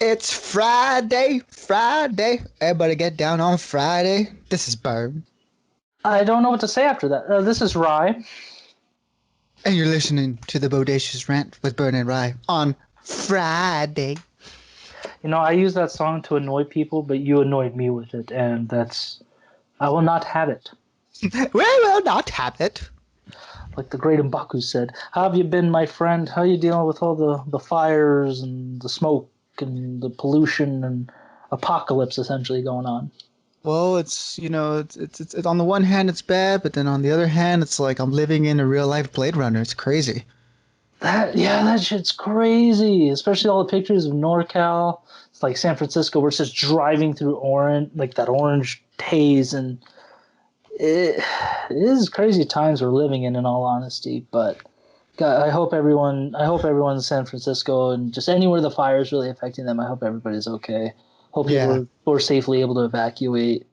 It's Friday. Everybody get down on Friday. This is Bird. I don't know what to say after that. This is Rye. And you're listening to the Bodacious Rant with Bird and Rye on Friday. You know, I use that song to annoy people, but you annoyed me with it, and I will not have it. We will not have it. Like the great M'Baku said, how have you been, my friend? How are you dealing with all the fires and the smoke and the pollution and apocalypse essentially going on? Well, it's on the one hand it's bad, but then on the other hand it's like I'm living in a real life Blade Runner. It's crazy. That shit's crazy. Especially all the pictures of NorCal. It's like San Francisco, where it's just driving through orange, like that orange haze, and it is crazy times we're living in all honesty. But God, I hope everyone in San Francisco and just anywhere the fire is really affecting them, I hope everybody's okay. Hope people were safely able to evacuate.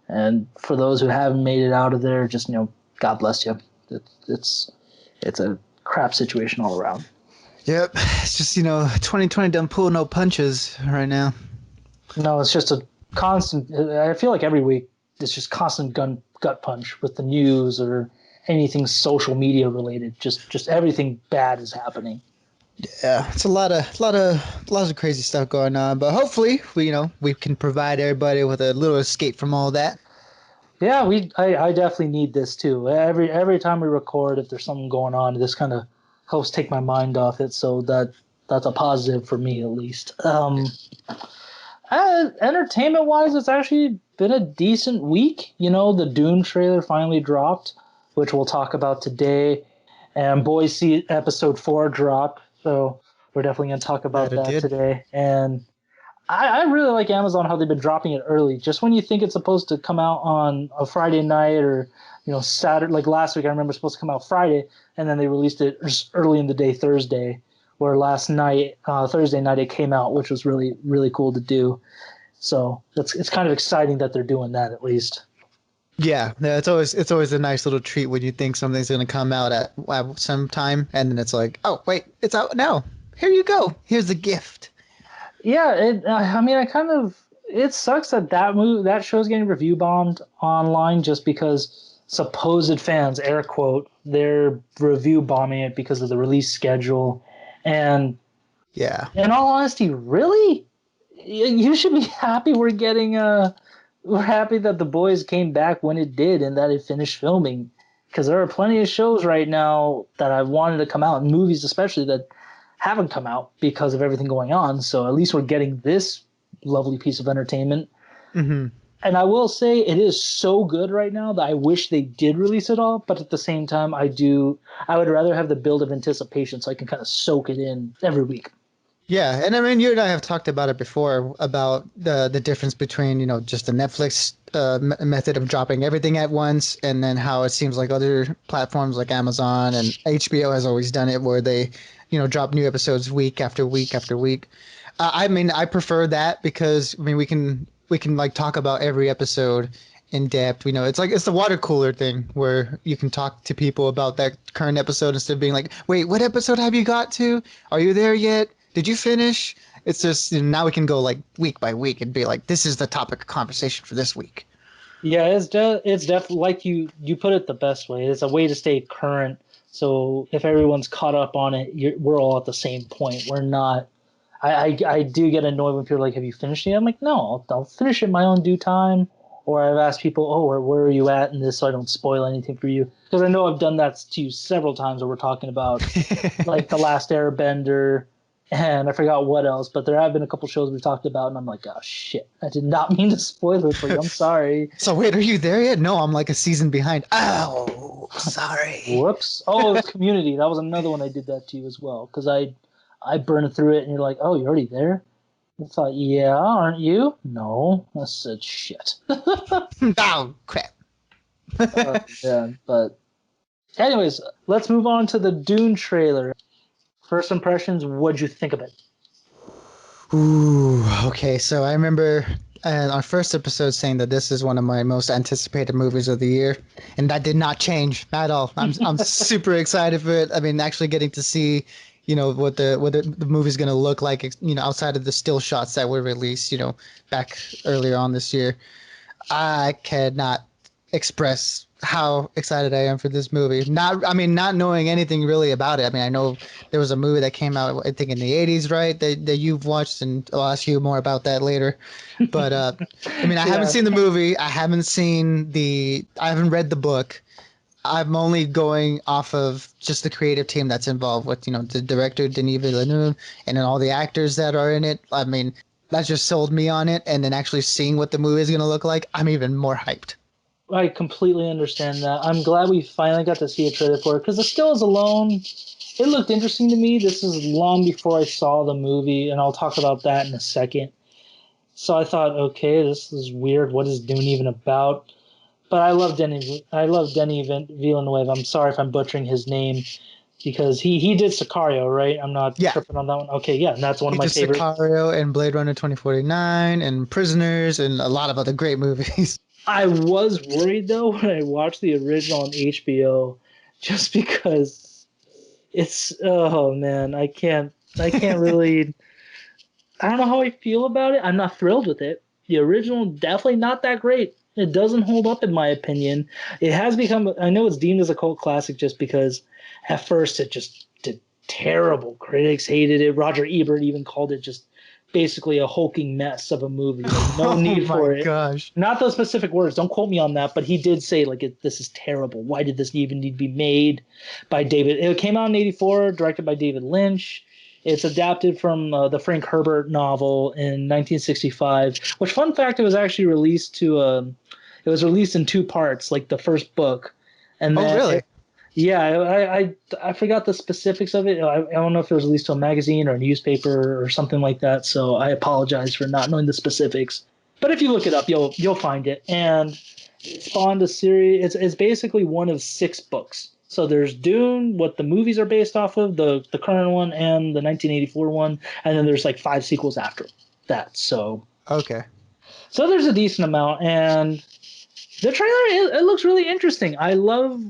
And for those who haven't made it out of there, just God bless you. It's a crap situation all around. Yep, it's just 2020 done pull no punches right now. No, it's just a constant. I feel like every week it's just constant gut punch with the news or anything social media related. Just everything bad is happening. Yeah, it's a lot of crazy stuff going on, but hopefully we can provide everybody with a little escape from all that. Yeah, I definitely need this too. Every time we record, if there's something going on, this kind of helps take my mind off it. So that's a positive for me at least. Entertainment wise, it's actually been a decent week. The Dune trailer finally dropped, which we'll talk about today, and Boise episode 4 dropped. So we're definitely going to talk about that today. And I really like Amazon, how they've been dropping it early. Just when you think it's supposed to come out on a Friday night or, Saturday, like last week, I remember it's supposed to come out Friday, and then they released it just early in the day Thursday, where last night, Thursday night, it came out, which was really, really cool to do. So it's kind of exciting that they're doing that at least. Yeah, it's always a nice little treat when you think something's going to come out at some time, and then it's like, oh, wait, it's out now. Here you go. Here's the gift. Yeah, it sucks that show's getting review bombed online just because supposed fans, air quote, they're review bombing it because of the release schedule. And yeah, in all honesty, really, you should be happy we're happy that The Boys came back when it did and that it finished filming, because there are plenty of shows right now that I wanted to come out, and movies especially, that haven't come out because of everything going on. So at least we're getting this lovely piece of entertainment. Mm-hmm. And I will say it is so good right now that I wish they did release it all. But at the same time, I would rather have the build of anticipation so I can kind of soak it in every week. Yeah, and I mean, you and I have talked about it before about the difference between just the Netflix method of dropping everything at once, and then how it seems like other platforms like Amazon and HBO has always done it, where they drop new episodes week after week after week. I mean, I prefer that because I mean we can like talk about every episode in depth. It's the water cooler thing where you can talk to people about that current episode instead of being like, wait, what episode have you got to? Are you there yet? Did you finish? It's just now we can go like week by week and be like, this is the topic of conversation for this week. Yeah, it's definitely like you put it the best way. It's a way to stay current. So if everyone's caught up on it, we're all at the same point. We're not. I do get annoyed when people are like, "Have you finished it?" I'm like, "No, I'll finish it in my own due time." Or I've asked people, "Oh, where are you at in this?" So I don't spoil anything for you, because I know I've done that to you several times. Where we're talking about like The Last Airbender, and I forgot what else, but there have been a couple shows we've talked about, and I'm like, oh shit, I did not mean to spoil it for you. I'm sorry. So wait, are you there yet? No, I'm like a season behind. Oh, sorry. Whoops. Oh, it's Community. That was another one I did that to you as well, because I burned through it, and you're like, oh, you're already there? I thought, yeah, aren't you? No. I said, shit. Oh, crap. Yeah, but anyways, let's move on to the Dune trailer. First impressions, what'd you think of it? Ooh, okay. So I remember our first episode saying that this is one of my most anticipated movies of the year, and that did not change at all. I'm super excited for it. I mean, actually getting to see, what the movie's gonna look like, outside of the still shots that were released, back earlier on this year. I cannot express how excited I am for this movie. Not knowing anything really about it. I mean, I know there was a movie that came out, I think in the 80s, right? That you've watched, and I'll ask you more about that later. But I haven't Yeah. seen the movie. I haven't read the book. I'm only going off of just the creative team that's involved with, the director, Denis Villeneuve, and then all the actors that are in it. I mean, that just sold me on it. And then actually seeing what the movie is going to look like, I'm even more hyped. I completely understand that. I'm glad we finally got to see a trailer for it because the stills alone, it looked interesting to me. This is long before I saw the movie, and I'll talk about that in a second. So I thought, okay, this is weird. What is Dune even about? But I love Denis Villeneuve. I'm sorry if I'm butchering his name because he did Sicario, right? I'm not Yeah. tripping on that one. Okay, yeah, and that's one of He my did favorite. Sicario and Blade Runner 2049 and Prisoners and a lot of other great movies. I was worried though when I watched the original on HBO, just because it's oh man, I can't really I don't know how I feel about it. I'm not thrilled with it. The original definitely not that great. It doesn't hold up in my opinion. It has become I know it's deemed as a cult classic just because at first it just did terrible. Critics hated it. Roger Ebert even called it just basically a hulking mess of a movie. Like no Oh need my for it. gosh. Not those specific words. Don't quote me on that, but he did say like this is terrible. Why did this even need to be made by David? It came out in '84, directed by David Lynch. It's adapted from the Frank Herbert novel in 1965. Which, fun fact, it was actually released it was released in two parts, like the first book, and Oh, then really? yeah, I forgot the specifics of it. I don't know if it was released to a magazine or a newspaper or something like that. So I apologize for not knowing the specifics. But if you look it up, you'll find it. And it spawned a series. It's basically one of six books. So there's Dune, what the movies are based off of, the current one and the 1984 one, and then there's like five sequels after that. Okay. So there's a decent amount, and the trailer it looks really interesting. I love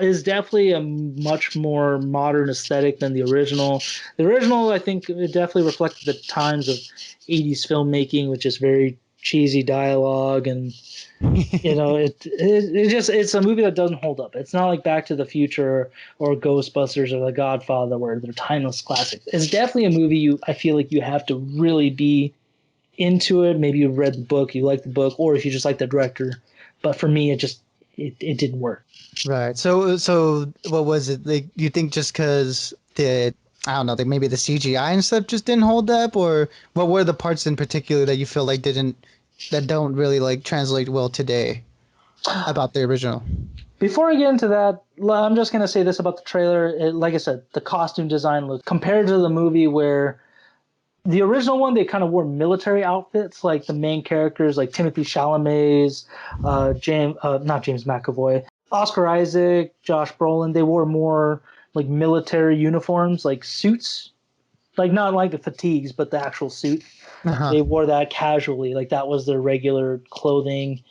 is definitely a much more modern aesthetic than the original. The original, I think, it definitely reflected the times of '80s filmmaking, which is very cheesy dialogue, and it's a movie that doesn't hold up. It's not like Back to the Future or Ghostbusters or The Godfather, where they're timeless classics. It's definitely a movie I feel like you have to really be into it. Maybe you read the book, you like the book, or if you just like the director. But for me, it didn't work. Right. So what was it? Like, you think just because I don't know, like maybe the CGI and stuff just didn't hold up, or what were the parts in particular that you feel like that don't really like translate well today about the original? Before I get into that, I'm just going to say this about the trailer. Like I said, the costume design look compared to the movie where the original one, they kind of wore military outfits, like the main characters, like Timothy Chalamet's, not James McAvoy, Oscar Isaac, Josh Brolin. They wore more like military uniforms, like suits, like not like the fatigues, but the actual suit. Uh-huh. They wore that casually, like that was their regular clothing.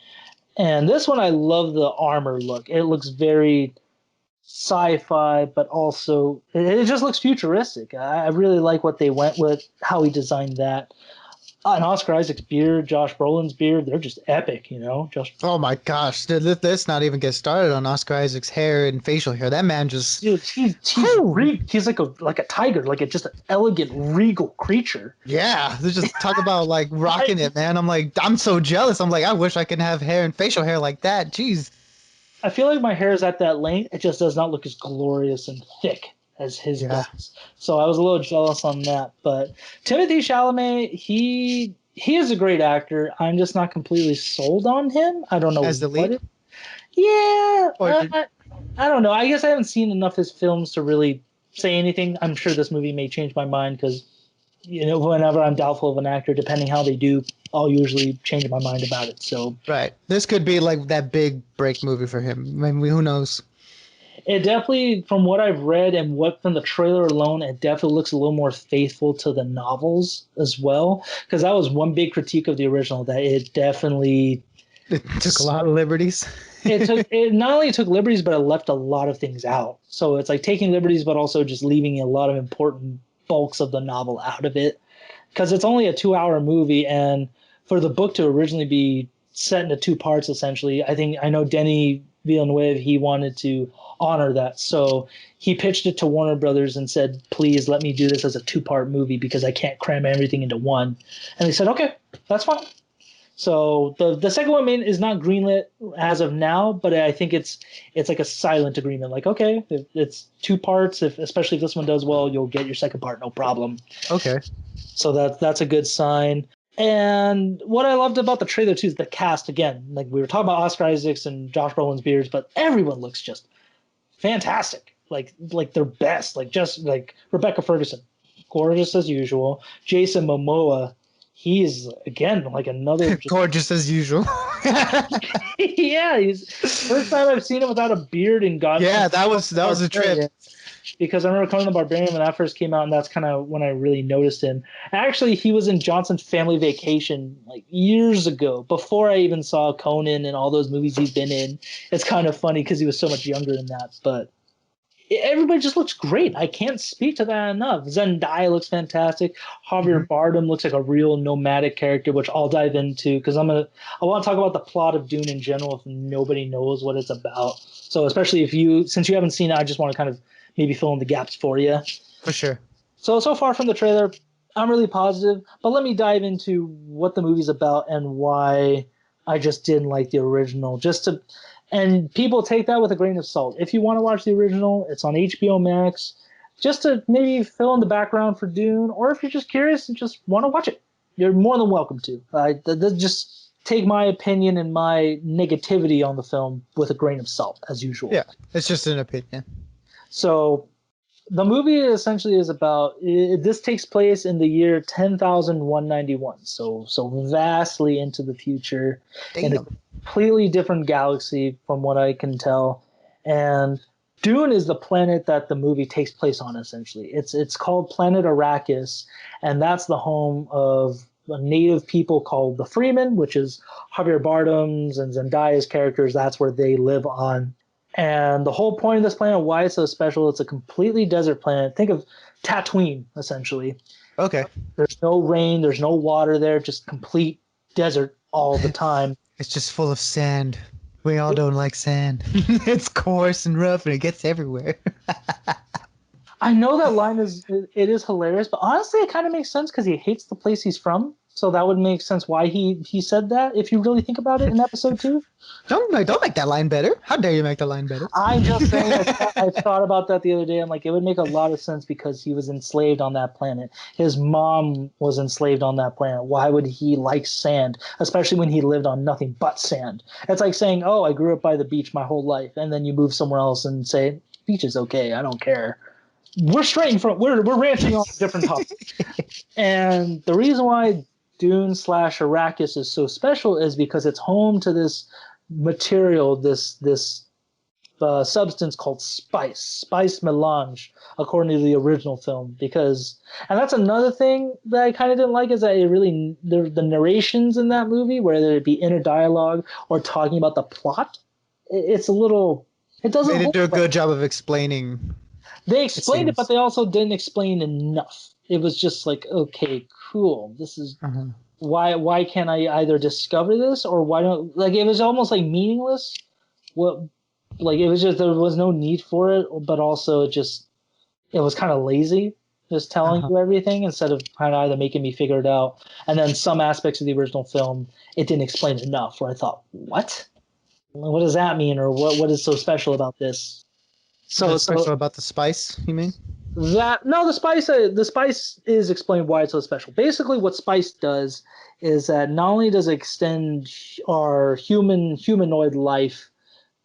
And this one, I love the armor look. It looks very sci-fi, but also it just looks futuristic. I really like what they went with, how he designed that. And Oscar Isaac's beard, Josh Brolin's beard, they're just epic, Just Oh my gosh, let's not even get started on Oscar Isaac's hair and facial hair. That man just, dude, he's like a tiger, like just an elegant, regal creature. yeah, let's just talk about like rocking I, it, man. I'm so jealous. I'm like, I wish I could have hair and facial hair like that. Jeez. I feel like my hair is at that length. It just does not look as glorious and thick as his Yeah. does. So I was a little jealous on that. But Timothy Chalamet, he is a great actor. I'm just not completely sold on him. I don't know As the lead? Yeah, Or did, I don't know. I guess I haven't seen enough of his films to really say anything. I'm sure this movie may change my mind because whenever I'm doubtful of an actor, depending how they do, I'll usually change my mind about it. So right. This could be like that big break movie for him. I mean, who knows? it definitely, from what I've read and what from the trailer alone, it definitely looks a little more faithful to the novels as well. Because that was one big critique of the original, that it definitely It took a lot of liberties. It not only took liberties, but it left a lot of things out. So it's like taking liberties, but also just leaving a lot of important bulks of the novel out of it, because it's only a 2 hour movie, and for the book to originally be set into two parts, essentially, I know Denis Villeneuve, he wanted to honor that, so he pitched it to Warner Brothers and said, "Please let me do this as a 2 part movie because I can't cram everything into one." And they said, "Okay, that's fine." So the second one is not greenlit as of now, but I think it's like a silent agreement. Like, okay, if it's 2 parts, especially if this one does well, you'll get your second part, no problem. Okay. So that's a good sign. And what I loved about the trailer too is the cast. Again, like we were talking about Oscar Isaacs and Josh Brolin's beards, but everyone looks just fantastic. Like their best. Like just like Rebecca Ferguson, gorgeous as usual. Jason Momoa, he is again like another just, Gorgeous as usual. yeah, he's first time I've seen him without a beard in God. Yeah, that was a trip. Because I remember Conan the Barbarian when that first came out, and that's kind of when I really noticed him. Actually, he was in Johnson's Family Vacation like years ago, before I even saw Conan and all those movies he's been in. It's kind of funny because he was so much younger than that, but everybody just looks great. I can't speak to that enough. Zendaya looks fantastic. Javier Bardem looks like a real nomadic character, which I'll dive into because I want to talk about the plot of Dune in general if nobody knows what it's about. So especially since you haven't seen it, I just want to kind of maybe fill in the gaps for you. For sure. So far from the trailer, I'm really positive, but let me dive into what the movie's about and why I just didn't like the original. And people take that with a grain of salt. If you want to watch the original, it's on HBO Max, just to maybe fill in the background for Dune, or if you're just curious and just want to watch it, you're more than welcome to. Just take my opinion and my negativity on the film with a grain of salt, as usual. Yeah, it's just an opinion. So the movie essentially is about this takes place in the year 10,191, so vastly into the future. Damn. In a completely different galaxy from what I can tell. And Dune is the planet that the movie takes place on, essentially. It's called Planet Arrakis, and that's the home of a native people called the Freemen, which is Javier Bardem's and Zendaya's characters. That's where they live on. And the whole point of this planet, why it's so special, it's a completely desert planet. Think of Tatooine, essentially. Okay. There's no rain, there's no water there, just complete desert all the time. It's just full of sand. We all don't like sand. It's coarse and rough and it gets everywhere. I know that line is hilarious, but honestly it kind of makes sense because he hates the place he's from. So that would make sense why he said that if you really think about it in episode 2. Don't make that line better. How dare you make the line better? I'm just saying, I thought about that the other day. I'm like, it would make a lot of sense because he was enslaved on that planet. His mom was enslaved on that planet. Why would he like sand, especially when he lived on nothing but sand? It's like saying, oh, I grew up by the beach my whole life, and then you move somewhere else and say, beach is okay, I don't care. We're ranting on a different topic. And the reason why Dune / Arrakis is so special is because it's home to this material, this substance called spice melange, according to the original film. And that's another thing that I kind of didn't like is that the narrations in that movie, whether it be inner dialogue or talking about the plot, it's a little. It doesn't. They didn't do a good job of explaining. They explained it, but they also didn't explain enough. It was just like, okay, cool. This is why can't I either discover this or why don't it was almost like meaningless. It was just there was no need for it, but also it was kind of lazy, just telling you everything instead of kind of either making me figure it out. And then some aspects of the original film, it didn't explain enough. Where I thought, what does that mean, or what is so special about this? Special about the spice, you mean? The spice is explained why it's so special. Basically, what spice does is that not only does it extend our humanoid life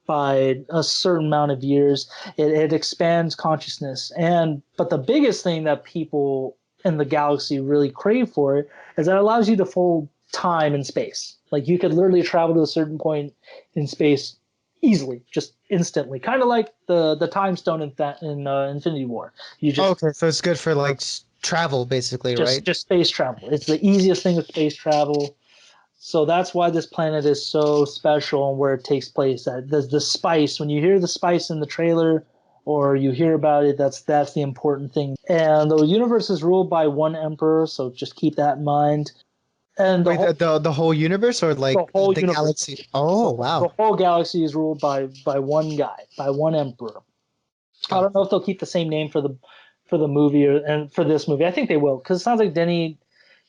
by a certain amount of years, it expands consciousness. But the biggest thing that people in the galaxy really crave for it is that it allows you to fold time and space. Like you could literally travel to a certain point in space easily, just instantly, kind of like the time stone in Infinity War. Okay, so it's good for travel, basically, right? Just space travel. It's the easiest thing with space travel. So that's why this planet is so special and where it takes place. That the spice, when you hear the spice in the trailer or you hear about it, that's the important thing. And the universe is ruled by one emperor, so just keep that in mind. And Wait, the whole universe or the like whole the universe, galaxy? Oh, the wow. whole galaxy is ruled by one guy, by one emperor. I Oh, don't know if they'll keep the same name for the movie and for this movie. I think they will because it sounds like Denny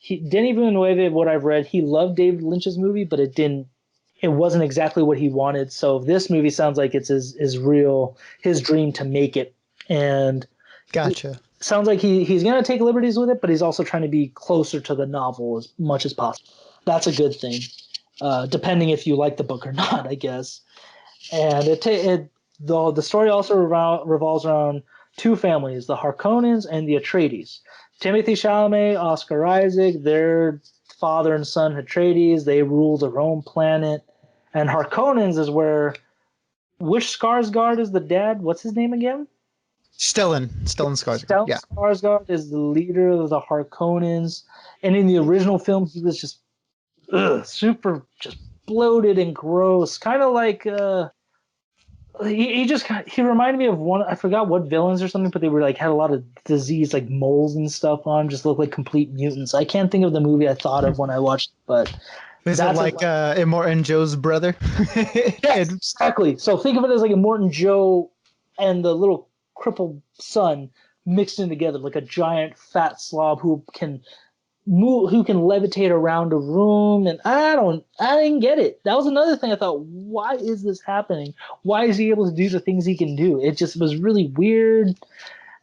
Villeneuve. What I've read, he loved David Lynch's movie, but it wasn't exactly what he wanted. So this movie sounds like it's his dream to make it, and it gotcha. sounds like he's gonna take liberties with it, but he's also trying to be closer to the novel as much as possible. That's a good thing, depending if you like the book or not, I guess. And the story also revolves around two families, the Harkonnens and the Atreides. Timothy Chalamet, Oscar Isaac, their father and son Atreides, they rule their own planet. And Harkonnens is where which Skarsgård is the dad? What's his name again? Stellan Skarsgård. Stellan Yeah. Skarsgård is the leader of the Harkonnens. And in the original film, he was just super just bloated and gross, kind of like he reminded me of one. I forgot what villains or something, but they were like had a lot of disease, like moles and stuff on. Just looked like complete mutants. I can't think of the movie I thought of when I watched it, but Is it that's like Immortan Joe's brother? yes, And- exactly. So think of it as like a Morton Joe and the little crippled son mixed in together, like a giant fat slob who can levitate around a room. And I didn't get it. That was another thing. I thought, why is this happening? Why is he able to do the things he can do? It just was really weird.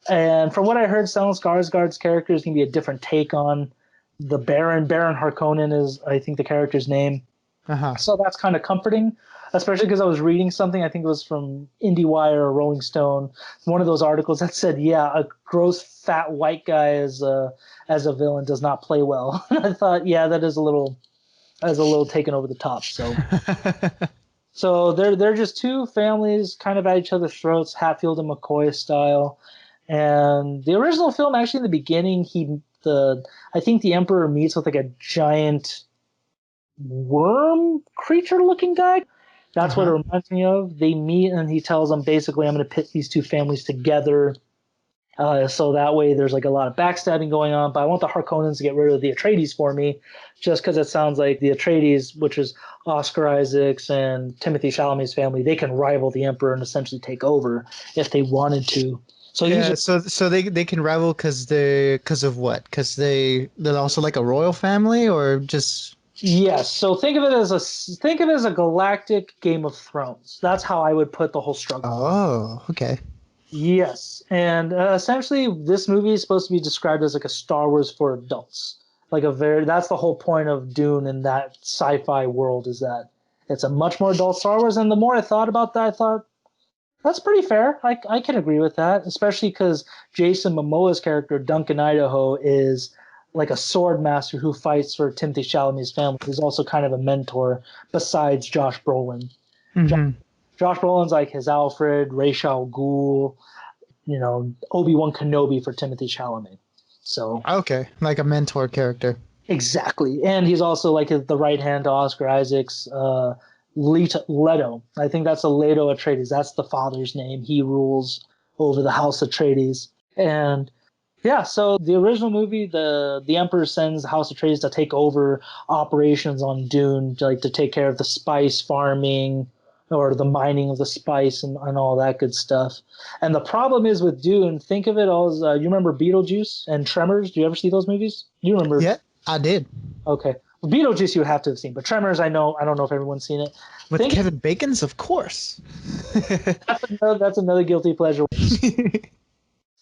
And from what I heard, Stellan Skarsgård's character is going to be a different take on the Baron Harkonnen is, I think, the character's name. uh-huh. So that's kind of comforting, especially because I was reading something, I think it was from IndieWire or Rolling Stone, one of those articles that said, yeah, a gross fat white guy as a villain does not play well. And I thought, yeah, that is a little taken over the top. So they're just two families kind of at each other's throats, Hatfield and McCoy style. And the original film, actually, in the beginning, I think the Emperor meets with like a giant worm creature looking guy. That's what it Uh-huh. reminds me of. They meet and he tells them basically, I'm going to pit these two families together. So that way there's like a lot of backstabbing going on. But I want the Harkonnens to get rid of the Atreides for me, just because it sounds like the Atreides, which is Oscar Isaacs and Timothy Chalamet's family, they can rival the Emperor and essentially take over if they wanted to. So he's Yeah, so they can rival because of what? Because they're also like a royal family or just yes. So think of it as a galactic Game of Thrones. That's how I would put the whole struggle. oh, okay. Yes, and essentially, this movie is supposed to be described as like a Star Wars for adults. Like that's the whole point of Dune in that sci-fi world is that it's a much more adult Star Wars. And the more I thought about that, I thought that's pretty fair. I can agree with that, especially because Jason Momoa's character Duncan Idaho is like a sword master who fights for Timothy Chalamet's family. He's also kind of a mentor besides Josh Brolin. Mm-hmm. Josh Brolin's like his Alfred, Ra's al Ghul, Obi-Wan Kenobi for Timothy Chalamet. So Okay, like a mentor character. exactly, and he's also like the right hand to Oscar Isaac's Leto. I think that's a Leto Atreides. That's the father's name. He rules over the House Atreides, and yeah. So the original movie, the Emperor sends the House Atreides to take over operations on Dune, like to take care of the spice farming or the mining of the spice and all that good stuff. And the problem is with Dune, think of it as you remember Beetlejuice and Tremors. Do you ever see those movies? You remember? Yeah, I did. Okay. Well, Beetlejuice you have to have seen, but Tremors I know I don't know if everyone's seen it. With Think Kevin Bacon's, of course. that's another guilty pleasure.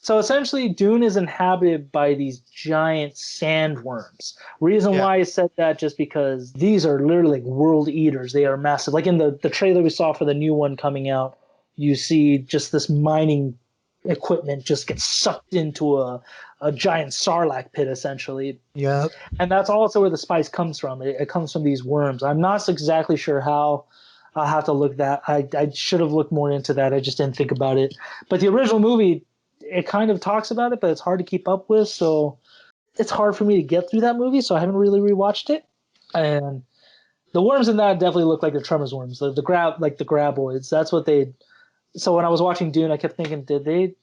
So essentially, Dune is inhabited by these giant sandworms. Reason Yeah. why I said that just because these are literally like world eaters. They are massive. Like in the trailer we saw for the new one coming out, you see just this mining equipment just gets sucked into a giant sarlacc pit essentially. Yep. And that's also where the spice comes from. It comes from these worms. I'm not exactly sure how. I'll have to look that. I should have looked more into that. I just didn't think about it. But the original movie, it kind of talks about it, but it's hard to keep up with. So it's hard for me to get through that movie. So I haven't really rewatched it. And The worms in that definitely look like the Tremors worms, the graboids. That's what they. So when I was watching Dune, I kept thinking, did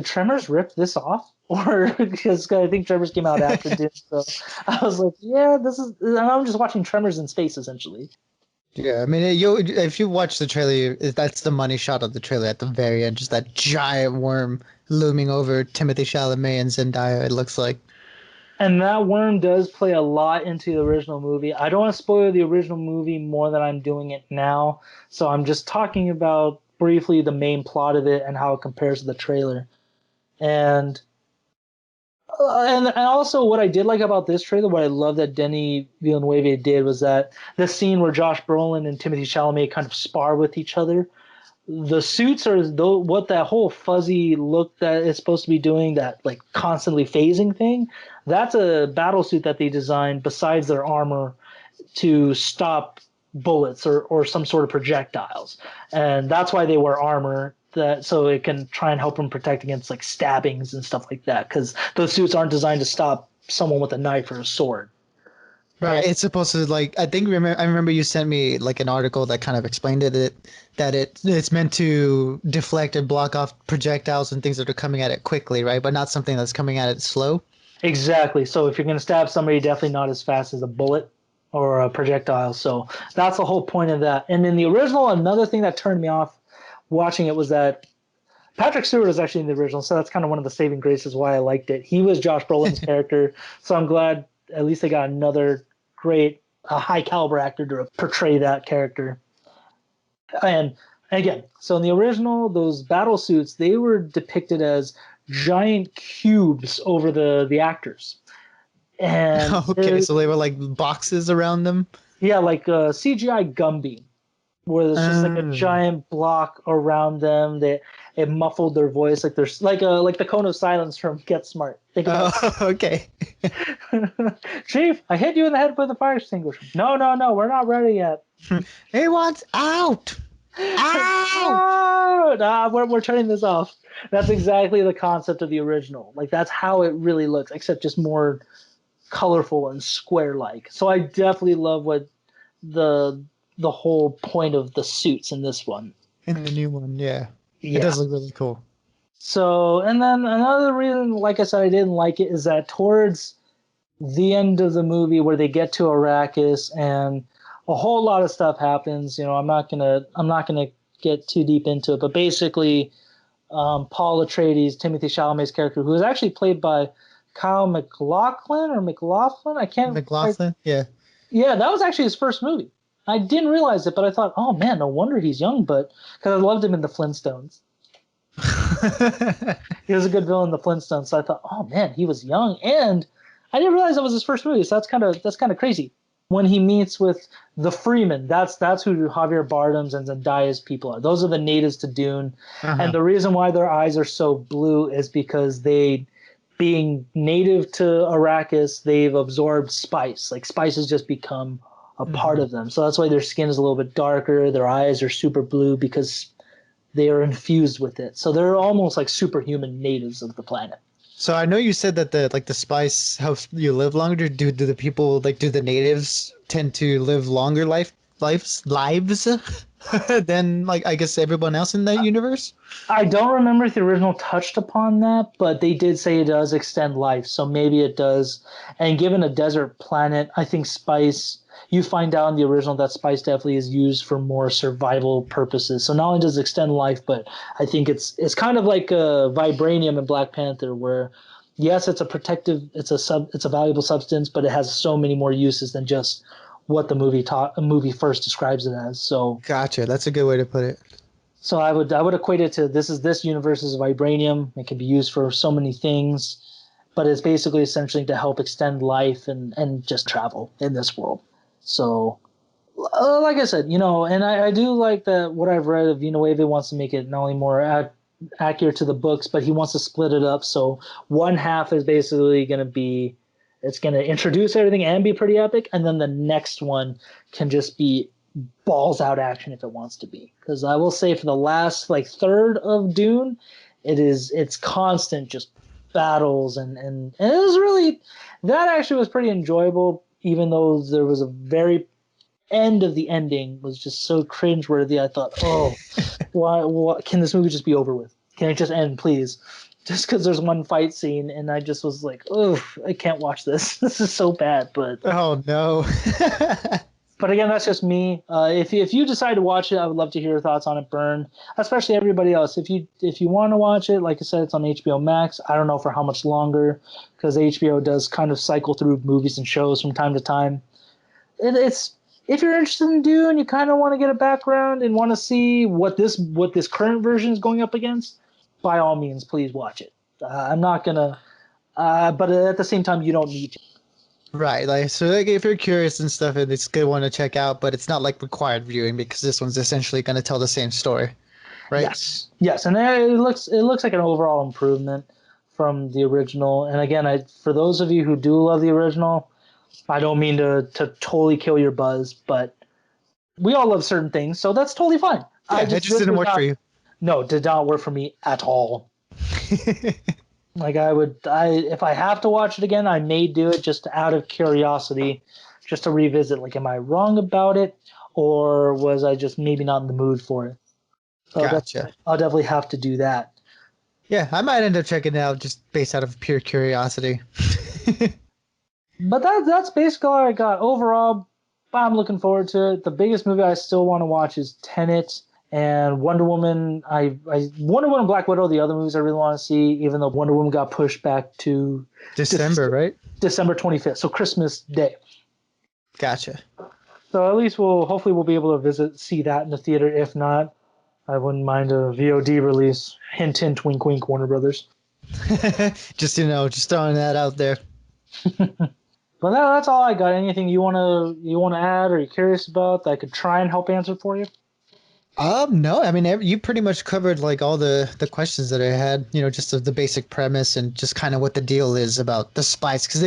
Tremors rip this off? Or because I think Tremors came out after Dune, so I was like, yeah, this is. And I'm just watching Tremors in space essentially. Yeah, I mean, you if you watch the trailer, that's the money shot of the trailer at the very end, just that giant worm looming over Timothy Chalamet and Zendaya. It looks like. And that worm does play a lot into the original movie. I don't want to spoil the original movie more than I'm doing it now, so I'm just talking about briefly the main plot of it and how it compares to the trailer. And and also what I did like about this trailer, what I love that Denny Villeneuve did was that the scene where Josh Brolin and Timothy Chalamet kind of spar with each other. The suits are what that whole fuzzy look that it's supposed to be doing, that like constantly phasing thing. That's a battle suit that they designed besides their armor to stop bullets or some sort of projectiles, and that's why they wear armor, that so it can try and help them protect against like stabbings and stuff like that, because those suits aren't designed to stop someone with a knife or a sword. Right, And it's supposed to like I remember you sent me like an article that kind of explained it that it's meant to deflect and block off projectiles and things that are coming at it quickly, right? But not something that's coming at it slow. exactly, so if you're going to stab somebody, definitely not as fast as a bullet or a projectile. So that's the whole point of that. And in the original, another thing that turned me off watching it was that Patrick Stewart was actually in the original, so that's kind of one of the saving graces why I liked it. He was Josh Brolin's character, so I'm glad at least they got another great, high caliber actor to portray that character. And again, so in the original, those battle suits, they were depicted as giant cubes over the actors, and Okay, so they were like boxes around them. yeah, like a CGI Gumby, where there's just like a Um, giant block around them that it muffled their voice, like there's like the cone of silence from Get Smart. Think about oh, okay. that. Chief, I hit you in the head with a fire extinguisher. No, no, no, we're not ready yet. He wants out. Out. No, nah, we're turning this off. That's exactly the concept of the original. Like that's how it really looks, except just more colorful and square-like. So I definitely love what the the whole point of the suits in this one. In the new one, yeah, it Yeah. does look really cool. So, and then another reason, like I said, I didn't like it is that towards the end of the movie where they get to Arrakis and a whole lot of stuff happens. You know, I'm not gonna get too deep into it, but basically, Paul Atreides, Timothy Chalamet's character, who was actually played by Kyle McLaughlin. I can't. McLaughlin, yeah. Yeah, that was actually his first movie. I didn't realize it, but I thought, oh man, no wonder he's young. But because I loved him in the Flintstones. He was a good villain in the Flintstones. So I thought, oh man, he was young, and I didn't realize that was his first movie. So that's kind of crazy. When he meets with the Freeman, that's who Javier Bardem's and Zendaya's people are. Those are the natives to Dune, and Uh-huh. the reason why their eyes are so blue is because being native to Arrakis, they've absorbed spice. Like spice has just become a part Mhm. of them. So that's why their skin is a little bit darker. Their eyes are super blue because they are infused with it. So they're almost like superhuman natives of the planet. So I know you said that the spice helps you live longer. Do the people like do the natives tend to live longer lives than like I guess everyone else in that universe? I don't remember if the original touched upon that, but they did say it does extend life, so maybe it does. And given a desert planet, I think spice. You find out in the original that spice definitely is used for more survival purposes. So not only does it extend life, but I think it's kind of like a vibranium in Black Panther, where yes, it's a protective, it's a valuable substance, but it has so many more uses than just what the movie first describes it as. So Gotcha. That's a good way to put it. I would equate it to this universe is vibranium. It can be used for so many things, but it's basically essentially to help extend life and just travel in this world. So, like I said, and I do like that what I've read of Villeneuve wants to make it not only more accurate to the books, but he wants to split it up. So one half is basically going to be it's going to introduce everything and be pretty epic, and then the next one can just be balls out action if it wants to be. Because I will say for the last like third of Dune, it's constant just battles and it was really that actually was pretty enjoyable, even though there was a very end of the ending was just so cringeworthy. I thought, oh, why can this movie just be over with? Can it just end, please? Just because there's one fight scene, and I just was like, oh, I can't watch this. This is so bad. Oh no. But again, that's just me. If you decide to watch it, I would love to hear your thoughts on it, Burn. Especially everybody else. If you want to watch it, like I said, it's on HBO Max. I don't know for how much longer, because HBO does kind of cycle through movies and shows from time to time. It's if you're interested in Dune, you kind of want to get a background and want to see what this current version is going up against. By all means, please watch it. I'm not gonna, but at the same time, you don't need to. Right, like so like if you're curious and stuff, it's a good one to check out, but it's not like required viewing because this one's essentially going to tell the same story, right? Yes, and it looks like an overall improvement from the original. And again, for those of you who do love the original, I don't mean to totally kill your buzz, but we all love certain things, so that's totally fine. Yeah, it just didn't work for you. No, did not work for me at all. Like I if I have to watch it again, I may do it just out of curiosity, just to revisit. Like, am I wrong about it, or was I just maybe not in the mood for it? So Gotcha. I'll definitely have to do that. Yeah, I might end up checking it out just based out of pure curiosity. But that's basically all I got. Overall, I'm looking forward to it. The biggest movie I still want to watch is Tenet and Wonder Woman. Wonder Woman and Black Widow, the other movies I really want to see, even though Wonder Woman got pushed back to December, right? December 25th, so Christmas Day. Gotcha. So at least hopefully we'll be able to see that in the theater. If not, I wouldn't mind a VOD release. Hint, hint, wink, wink, Warner Brothers. Just throwing that out there. But that's all I got. Anything you wanna add or you're curious about that I could try and help answer for you? No, I mean you pretty much covered like all the questions that I had. Just the basic premise and just kind of what the deal is about the spice, because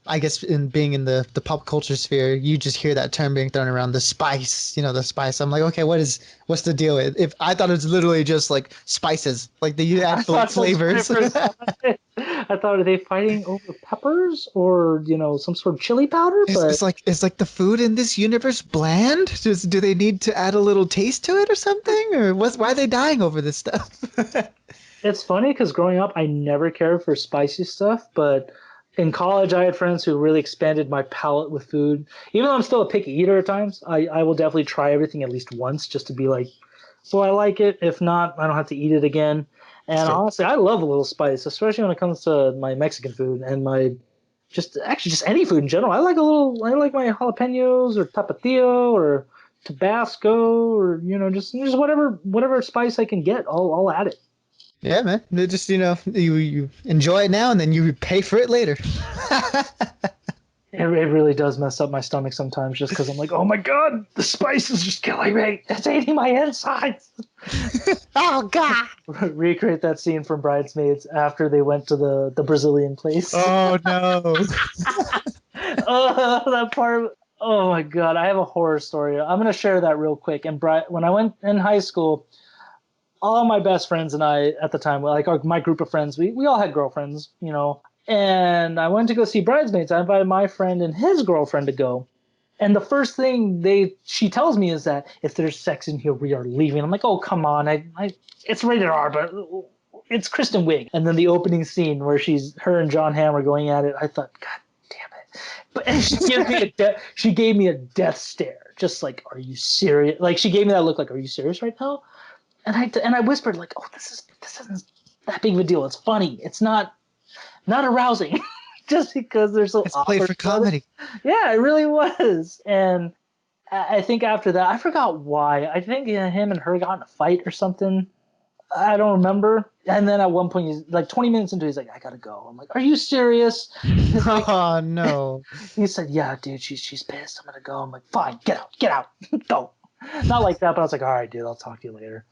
I guess in being in the pop culture sphere, you just hear that term being thrown around, the spice, the spice. I'm like, okay, what's the deal? If I thought it was literally just like spices, like the actual like, flavors. I thought, are they fighting over peppers or some sort of chili powder? But it's like the food in this universe bland. Do they need to add a little taste to it or something, or why are they dying over this stuff? It's funny because growing up, I never cared for spicy stuff, but in college, I had friends who really expanded my palate with food. Even though I'm still a picky eater at times, I will definitely try everything at least once just to be like, so I like it. If not, I don't have to eat it again. And sure. Honestly, I love a little spice, especially when it comes to my Mexican food and my just any food in general. I like my jalapenos or tapatio or Tabasco or just whatever spice I can get. I'll add it. Yeah, man. It just you enjoy it now and then you pay for it later. It really does mess up my stomach sometimes, just because I'm like, oh my god, the spice is just killing me. It's eating my insides. Oh god. Recreate that scene from Bridesmaids after they went to the Brazilian place. Oh no. Oh, that part. Oh my god, I have a horror story. I'm gonna share that real quick. And when I went in high school, all my best friends and I at the time, like my group of friends, we all had girlfriends, And I went to go see Bridesmaids. I invited my friend and his girlfriend to go. And the first thing she tells me is that if there's sex in here, we are leaving. I'm like, oh, come on. It's rated R, but it's Kristen Wiig. And then the opening scene where her and John Hamm are going at it, I thought, God damn it. But and she gave me a death stare. Just like, are you serious? Like, she gave me that look like, are you serious right now? And I whispered like, oh, this isn't that big of a deal. It's funny. It's not arousing. Just because they're so awkward. It's played for comedy. Yeah, it really was. And I think after that, I forgot why. I think him and her got in a fight or something. I don't remember. And then at one point, he's like 20 minutes into it, he's like, I gotta go. I'm like, are you serious? Like, oh, no. He said, yeah, dude, she's pissed. I'm gonna go. I'm like, fine, get out, go. Not like that, but I was like, all right, dude, I'll talk to you later.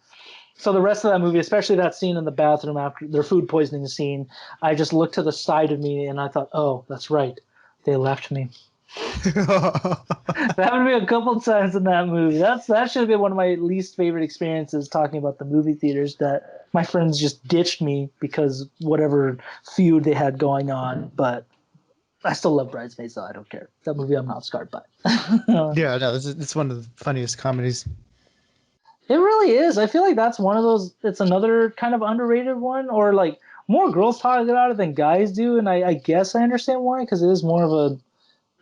So the rest of that movie, especially that scene in the bathroom after their food poisoning scene, I just looked to the side of me and I thought, oh, that's right. They left me. That happened to me a couple of times in that movie. That should have been one of my least favorite experiences talking about the movie theaters, that my friends just ditched me because whatever feud they had going on. But I still love Bridesmaids, though. I don't care. That movie I'm not scarred by. Yeah, no, it's one of the funniest comedies. It really is. I feel like that's one of those. It's another kind of underrated one, or like more girls talk about it than guys do, and I guess I understand why because it is more of a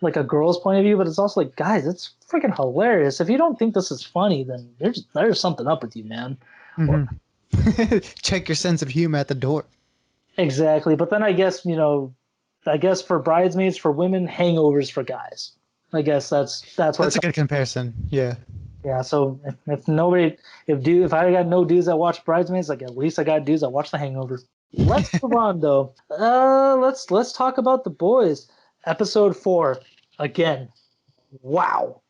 like a girl's point of view, but it's also like, guys, it's freaking hilarious. If you don't think this is funny, then there's something up with you, man. Well, Check your sense of humor at the door. exactly. But then I guess I guess for Bridesmaids for women, Hangovers for guys. I guess that's what. That's a good comparison. Yeah. Yeah, so if nobody, if I got no dudes that watch Bridesmaids, like at least I got dudes that watch The Hangover. Let's move on though. Let's talk about The Boys, episode 4. Again, wow,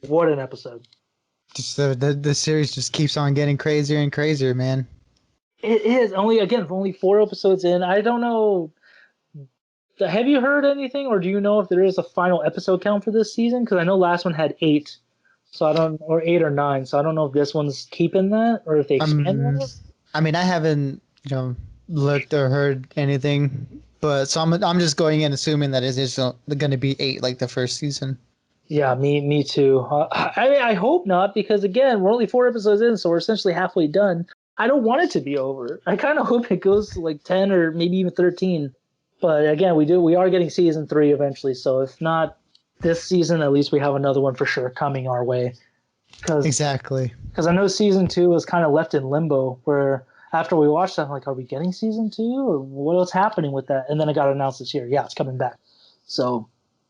what an episode! Just the series just keeps on getting crazier and crazier, man. It is only 4 episodes in. I don't know. Have you heard anything, or do you know if there is a final episode count for this season? Because I know last one had 8. So I don't, or 8 or 9. So I don't know if this one's keeping that or if they expand that. I mean, I haven't, looked or heard anything, but so I'm just going in assuming that it's just going to be 8 like the first season. Yeah, me too. I mean, I hope not because again, we're only 4 episodes in, so we're essentially halfway done. I don't want it to be over. I kind of hope it goes to like 10 or maybe even 13. But again, we are getting season 3 eventually. So if not this season, at least we have another one for sure coming our way. Exactly. Because I know season 2 was kind of left in limbo where after we watched that, I'm like, are we getting season 2 or what's happening with that? And then it got announced this year. Yeah, it's coming back. So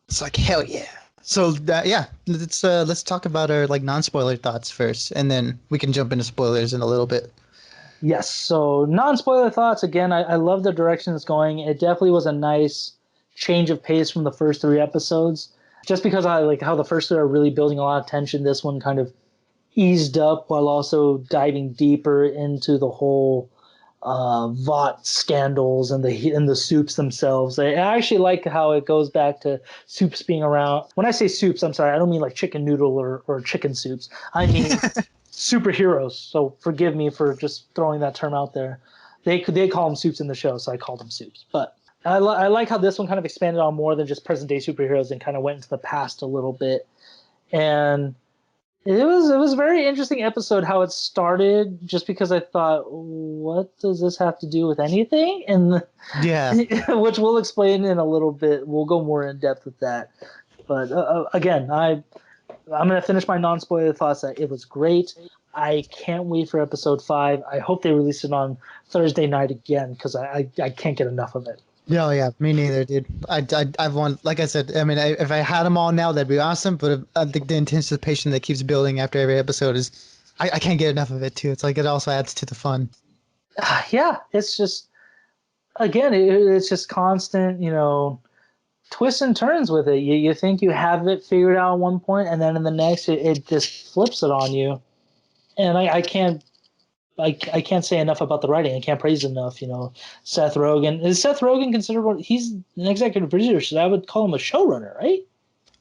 it's like, hell yeah. So yeah, let's talk about our like non-spoiler thoughts first, and then we can jump into spoilers in a little bit. Yes. So non-spoiler thoughts. Again, I love the direction it's going. It definitely was a nice change of pace from the first 3 episodes. Just because I like how the first 3 are really building a lot of tension, this one kind of eased up while also diving deeper into the whole Vought scandals and the soups themselves. I actually like how it goes back to soups being around. When I say soups, I'm sorry, I don't mean like chicken noodle or chicken soups. I mean superheroes. So forgive me for just throwing that term out there. They call them soups in the show, so I called them soups. But I like how this one kind of expanded on more than just present day superheroes and kind of went into the past a little bit. And it was a very interesting episode how it started just because I thought, what does this have to do with anything? And yeah, which we'll explain in a little bit. We'll go more in depth with that. But again, I'm going to finish my non-spoiler thoughts that it was great. I can't wait for episode 5. I hope they release it on Thursday night again because I can't get enough of it. No, yeah, me neither, dude. I've won. Like I said, I mean, if I had them all now, that'd be awesome. But I think the anticipation that keeps building after every episode is, I can't get enough of it too. It's like it also adds to the fun. Yeah, it's just again, it's just constant, twists and turns with it. You think you have it figured out at one point, and then in the next, it just flips it on you. And I can't say enough about the writing. I can't praise enough. Seth Rogen. Is Seth Rogen considered one? He's an executive producer, so I would call him a showrunner, right?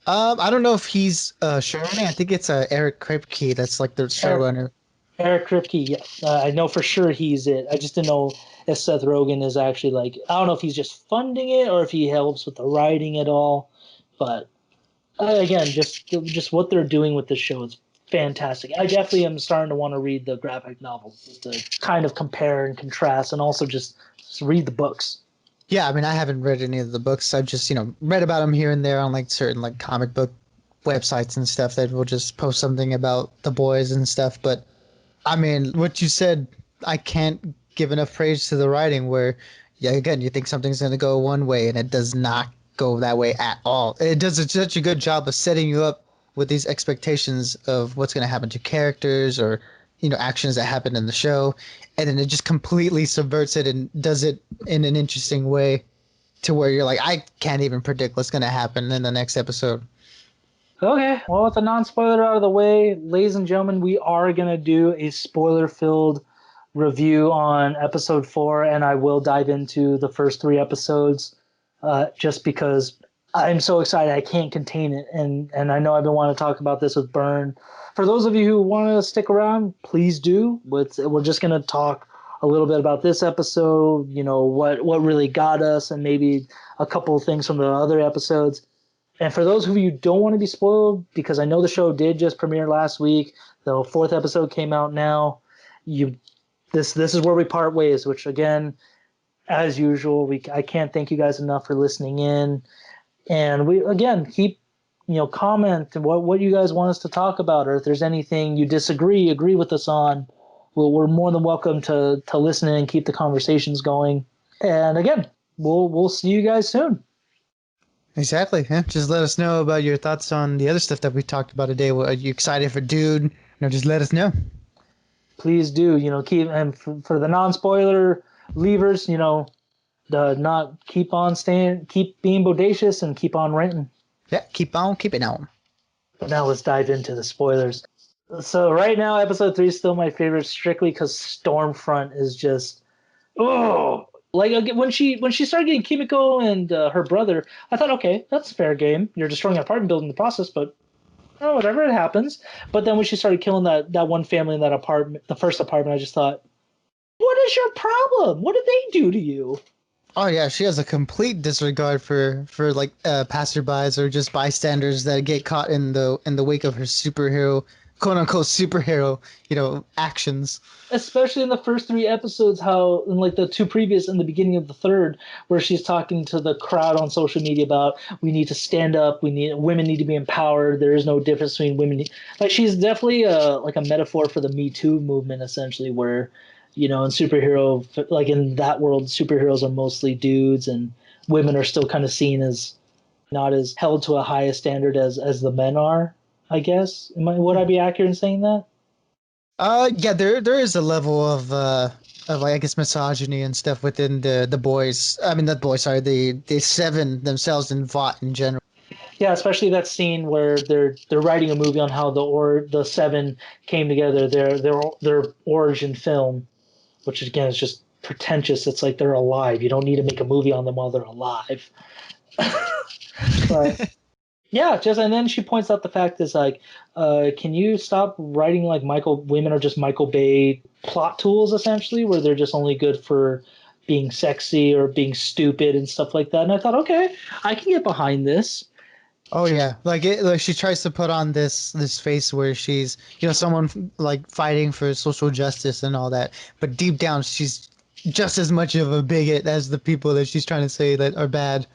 I don't know if he's showrunner. I think it's Eric Kripke that's like the showrunner. Eric Kripke, yeah. I know for sure he's it. I just didn't know if Seth Rogen is actually like, I don't know if he's just funding it or if he helps with the writing at all. But again, just what they're doing with this show is fantastic. I definitely am starting to want to read the graphic novels just to kind of compare and contrast and also just read the books. Yeah, I mean, I haven't read any of the books. I've just, read about them here and there on like certain like comic book websites and stuff that will just post something about the boys and stuff. But I mean, what you said, I can't give enough praise to the writing where, yeah, again, you think something's going to go one way and it does not go that way at all. It does such a good job of setting you up with these expectations of what's going to happen to characters or, actions that happen in the show. And then it just completely subverts it and does it in an interesting way to where you're like, I can't even predict what's going to happen in the next episode. Okay, well, with the non-spoiler out of the way, ladies and gentlemen, we are going to do a spoiler-filled review on episode 4, and I will dive into the first 3 episodes just because I'm so excited I can't contain it, and I know I've been wanting to talk about this with Byrne. For those of you who want to stick around, please do. We're just going to talk a little bit about this episode, what really got us, and maybe a couple of things from the other episodes. And for those of you who don't want to be spoiled, because I know the show did just premiere last week, the fourth episode came out now. This is where we part ways. Which again, as usual, I can't thank you guys enough for listening in. And we again keep comment what you guys want us to talk about, or if there's anything you agree with us on. We're more than welcome to listen in and keep the conversations going. And again, we'll see you guys soon. Exactly. Yeah. Just let us know about your thoughts on the other stuff that we talked about today. Are you excited for Dune? Just let us know. Please do. Keep, and for the non-spoiler leavers, not keep being bodacious and keep on ranting. Yeah. Keep on keeping on. But now let's dive into the spoilers. So right now, episode 3 is still my favorite, strictly because Stormfront is just like when she started getting Kimiko and her brother, I thought, okay, that's fair game. You're destroying an apartment building in the process, but whatever, it happens. But then when she started killing that one family in that apartment, the first apartment, I just thought, what is your problem? What did they do to you? Oh yeah, she has a complete disregard for like passerbys or just bystanders that get caught in the wake of her superhero, quote unquote superhero, actions. Especially in the first 3 episodes, how in like the 2 previous in the beginning of the third, where she's talking to the crowd on social media about we need to stand up, women need to be empowered. There is no difference between women. Like she's definitely like a metaphor for the Me Too movement, essentially, where in superhero, like in that world, superheroes are mostly dudes and women are still kind of seen as not as held to a high standard as the men are. I guess would I be accurate in saying that? Yeah, there is a level of I guess misogyny and stuff within the boys. I mean, not boys, sorry, the seven themselves and Vought in general. Yeah, especially that scene where they're writing a movie on how the seven came together, their origin film, which again is just pretentious. It's like they're alive. You don't need to make a movie on them while they're alive. But yeah, just and then she points out the fact is like, can you stop writing like women are just Michael Bay plot tools essentially, where they're just only good for being sexy or being stupid and stuff like that. And I thought, okay, I can get behind this. Oh yeah, like she tries to put on this face where she's someone like fighting for social justice and all that, but deep down she's just as much of a bigot as the people that she's trying to say that are bad.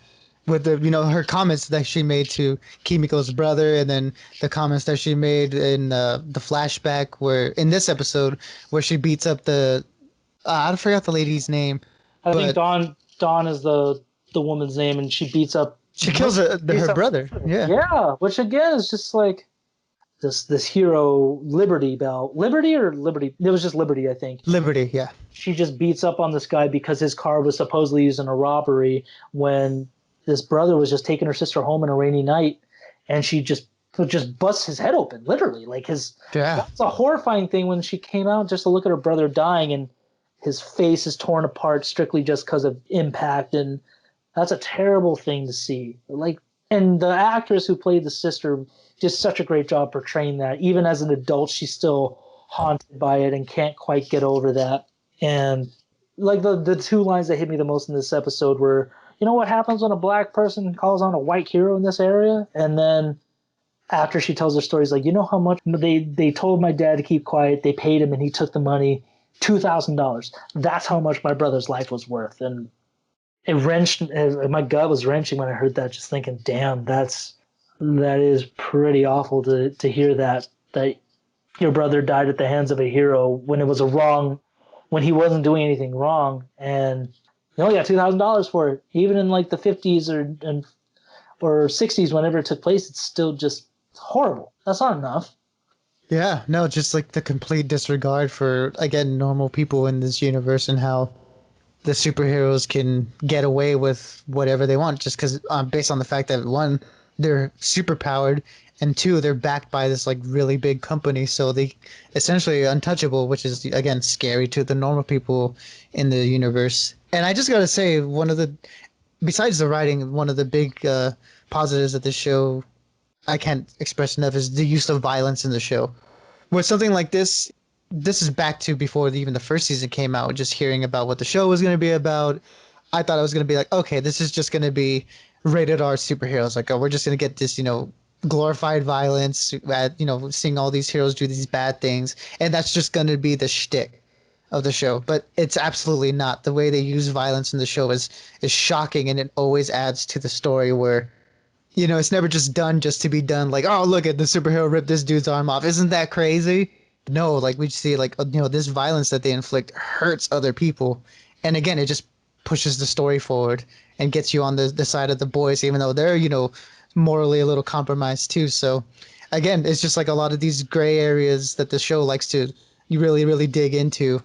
With the her comments that she made to Kimiko's brother, and then the comments that she made in the flashback where in this episode where she beats up I forgot the lady's name. I think Dawn is the woman's name, and she beats up. She kills her brother. Yeah. Yeah, which again is just like this hero Liberty Bell. Liberty or Liberty? It was just Liberty, I think. Liberty, yeah. She just beats up on this guy because his car was supposedly used in a robbery when this brother was just taking her sister home on a rainy night, and she just busts his head open, literally. Like it's a horrifying thing when she came out just to look at her brother dying, and his face is torn apart strictly just because of impact, and that's a terrible thing to see. Like, and the actress who played the sister did such a great job portraying that. Even as an adult, she's still haunted by it and can't quite get over that. And like the 2 lines that hit me the most in this episode were, you know what happens when a black person calls on a white hero in this area? And then after she tells her stories, like, you know how much they told my dad to keep quiet, they paid him and he took the money, $2,000. That's how much my brother's life was worth. And it wrenched, my gut was wrenching when I heard that, just thinking, damn, that is pretty awful to hear that your brother died at the hands of a hero when it was when he wasn't doing anything wrong. And you only got $2,000 for it. Even in like the 50s or 60s, whenever it took place, it's still just horrible. That's not enough. Yeah, no, just like the complete disregard for, again, normal people in this universe and how the superheroes can get away with whatever they want just because based on the fact that 1, they're super powered, and 2, they're backed by this like really big company, so they essentially untouchable, which is again scary to the normal people in the universe. And I just gotta say, besides the writing, one of the big positives of this show I can't express enough is the use of violence in the show. With something like this, this is back to before even the first season came out, just hearing about what the show was going to be about. I thought it was going to be like, okay, this is just going to be rated R superheroes. Like, oh, we're just going to get this, glorified violence, seeing all these heroes do these bad things. And that's just going to be the shtick of the show. But it's absolutely not. The way they use violence in the show is shocking, and it always adds to the story where, it's never just done just to be done. Like, oh, look at the superhero ripped this dude's arm off. Isn't that crazy? No, like we see, like, this violence that they inflict hurts other people, and again, it just pushes the story forward and gets you on the side of the boys, even though they're morally a little compromised too. So, again, it's just like a lot of these gray areas that the show likes to you really really dig into,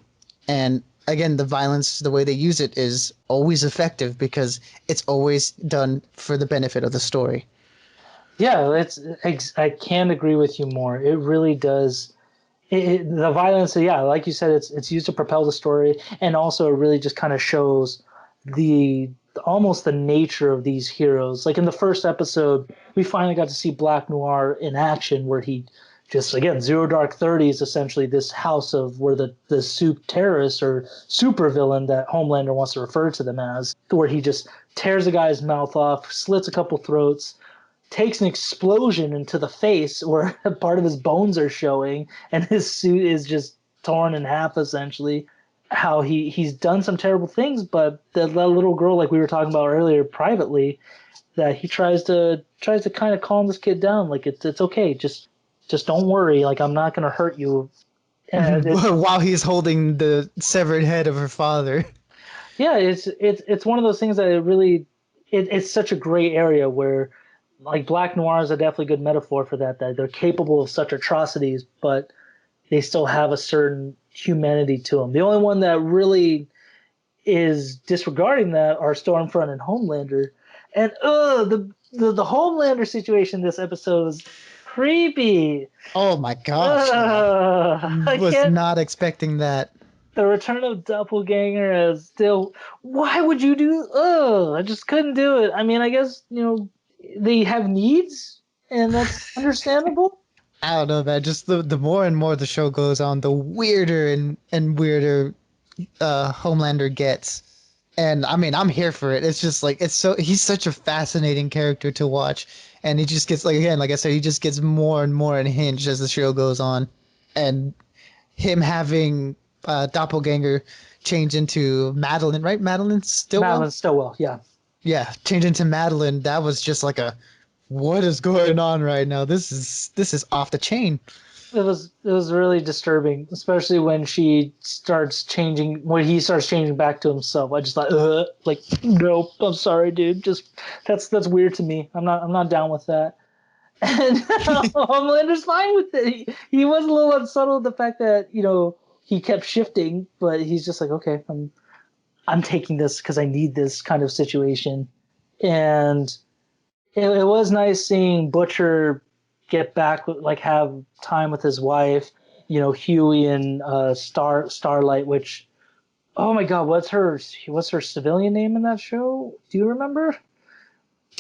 and again, the violence, the way they use it is always effective because it's always done for the benefit of the story. Yeah, I can't agree with you more. It really does. The violence, yeah, like you said, it's used to propel the story, and also it really just kind of shows the almost the nature of these heroes. Like in the first episode, we finally got to see Black Noir in action, where he just again Zero Dark 30 is essentially this house of where the soup terrorists or super villain that Homelander wants to refer to them as, where he just tears a guy's mouth off, slits a couple throats, takes an explosion into the face where part of his bones are showing and his suit is just torn in half essentially. How he's done some terrible things, but that little girl, like we were talking about earlier privately, that he tries to kind of calm this kid down, like it's okay, just don't worry, like I'm not gonna hurt you. And While he's holding the severed head of her father. yeah, it's one of those things that it's such a gray area where like Black Noir is a definitely good metaphor for that they're capable of such atrocities, but they still have a certain humanity to them. The only one that really is disregarding that are Stormfront and Homelander. And the Homelander situation this episode was creepy. Oh my gosh, yeah. I Was can't. not expecting that. The return of Doppelganger is still. Why would you do? I just couldn't do it. I mean, I guess they have needs, and that's understandable. I don't know, man. Just the more and more the show goes on, the weirder and weirder Homelander gets. And I mean, I'm here for it. It's just like he's such a fascinating character to watch, and he just gets, like, again, like I said, he just gets more and more unhinged as the show goes on, and him having Doppelganger change into Madeline, right? Madeline Stillwell. Madeline Stillwell, yeah. Yeah, change into Madeline. That was just like what is going on right now? This is off the chain. It was really disturbing, especially when he starts changing back to himself. I just thought, like, nope, I'm sorry, dude. Just that's weird to me. I'm not down with that. And Homelander's fine with it. He was a little unsettled the fact that he kept shifting, but he's just like, okay, I'm taking this because I need this kind of situation. And it was nice seeing Butcher get back, like have time with his wife, Huey and Starlight. Which, oh my God, what's her civilian name in that show? Do you remember?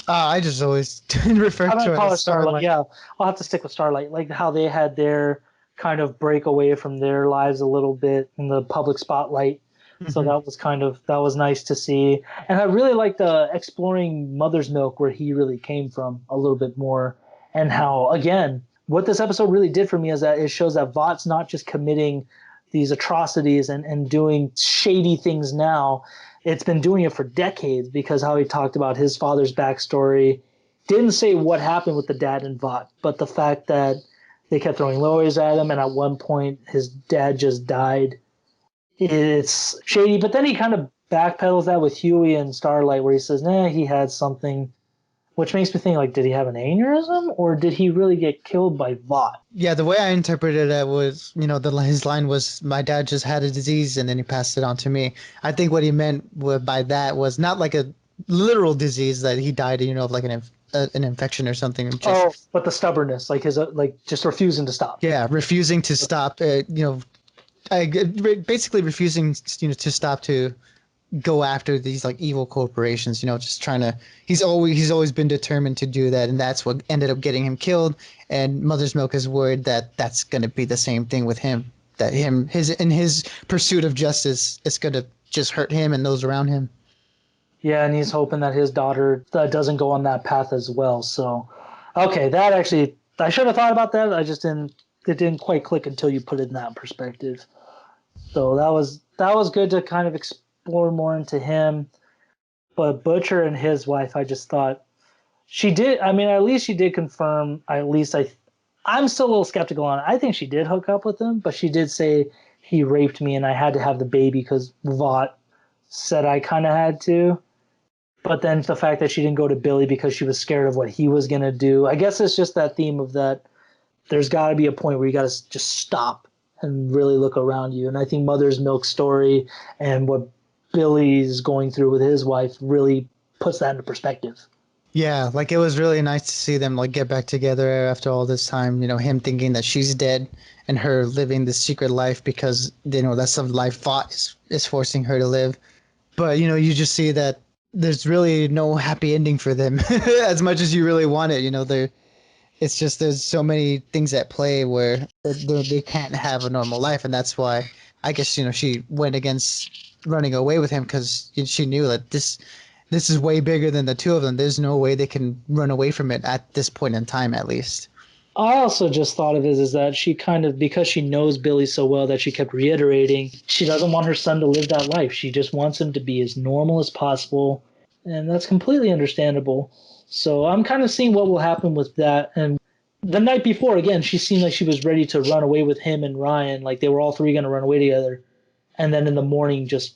I just always refer I'm to gonna her call her as Starlight. Starlight. Yeah, I'll have to stick with Starlight. Like how they had their kind of break away from their lives a little bit in the public spotlight. So Mhm. that was nice to see, and I really liked exploring Mother's Milk, where he really came from a little bit more, and how again what this episode really did for me is that it shows that Vought's not just committing these atrocities and doing shady things now. It's been doing it for decades, because how he talked about his father's backstory, didn't say what happened with the dad and Vought, but the fact that they kept throwing lowers at him, and at one point his dad just died. It's shady, but then he kind of backpedals that with Huey and Starlight, where he says, "Nah, he had something," which makes me think, like, did he have an aneurysm, or did he really get killed by Vought? Yeah, the way I interpreted it was, his line was, "My dad just had a disease and then he passed it on to me." I think what he meant by that was not like a literal disease that he died, of like an infection or something. Oh, Just but the stubbornness, like his, like just refusing to stop. yeah, refusing to stop. Basically refusing, to stop to go after these like evil corporations. Just trying to. He's always been determined to do that, and that's what ended up getting him killed. And Mother's Milk is worried that that's going to be the same thing with him. that his pursuit of justice is gonna just hurt him and those around him. Yeah, and he's hoping that his daughter doesn't go on that path as well. So, okay, that actually, I should have thought about that. I just didn't. It didn't quite click until you put it in that perspective. So that was good to kind of explore more into him. But Butcher and his wife, I just thought she did. I mean, at least she did confirm. At least I'm still a little skeptical on it. I think she did hook up with him, but she did say he raped me and I had to have the baby because Vought said I kind of had to. But then the fact that she didn't go to Billy because she was scared of what he was going to do. I guess it's just that theme of that there's got to be a point where you got to just stop and really look around you. And I think Mother's Milk story and what Billy's going through with his wife really puts that into perspective. Yeah, like it was really nice to see them like get back together after all this time. You know, him thinking that she's dead and her living this secret life because that's the life Vought is forcing her to live. But you just see that there's really no happy ending for them as much as you really want it. It's just there's so many things at play where they can't have a normal life, and that's why I guess she went against running away with him because she knew that this is way bigger than the two of them. There's no way they can run away from it at this point in time, at least. I also just thought of it as that she kind of, because she knows Billy so well that she kept reiterating, she doesn't want her son to live that life. She just wants him to be as normal as possible. And that's completely understandable. So I'm kind of seeing what will happen with that. And the night before, again, she seemed like she was ready to run away with him and Ryan. Like they were all three going to run away together. And then in the morning, just,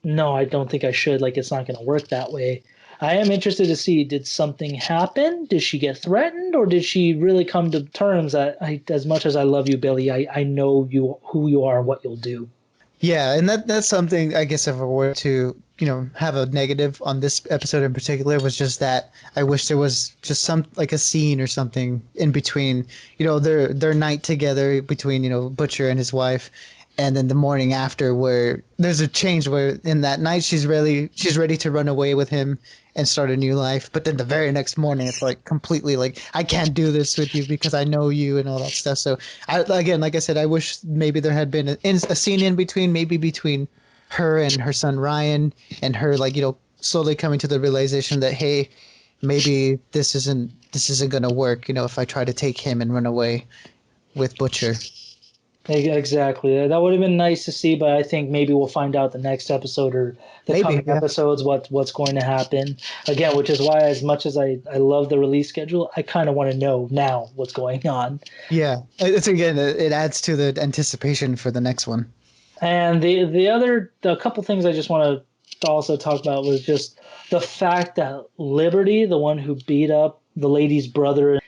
no, I don't think I should. Like it's not going to work that way. I am interested to see, did something happen? Did she get threatened, or did she really come to terms that as much as I love you, Billy, I know who you are and what you'll do? Yeah, and that's something I guess if I were to have a negative on this episode in particular was just that I wish there was just some like a scene or something in between their night together between Butcher and his wife, and then the morning after where there's a change where in that night she's ready to run away with him and start a new life, but then the very next morning it's like completely like I can't do this with you because I know you and all that stuff. So again, like I said, I wish maybe there had been a scene in between, maybe between her and her son Ryan, and her like slowly coming to the realization that hey, maybe this isn't gonna work if I try to take him and run away with Butcher. Exactly. That would have been nice to see, but I think maybe we'll find out the next episode or the Maybe, coming yeah. episodes what's going to happen. Again, which is why as much as I love the release schedule, I kind of want to know now what's going on. Yeah, it's again, it adds to the anticipation for the next one. And the couple things I just want to also talk about was just the fact that Liberty, the one who beat up the lady's brother,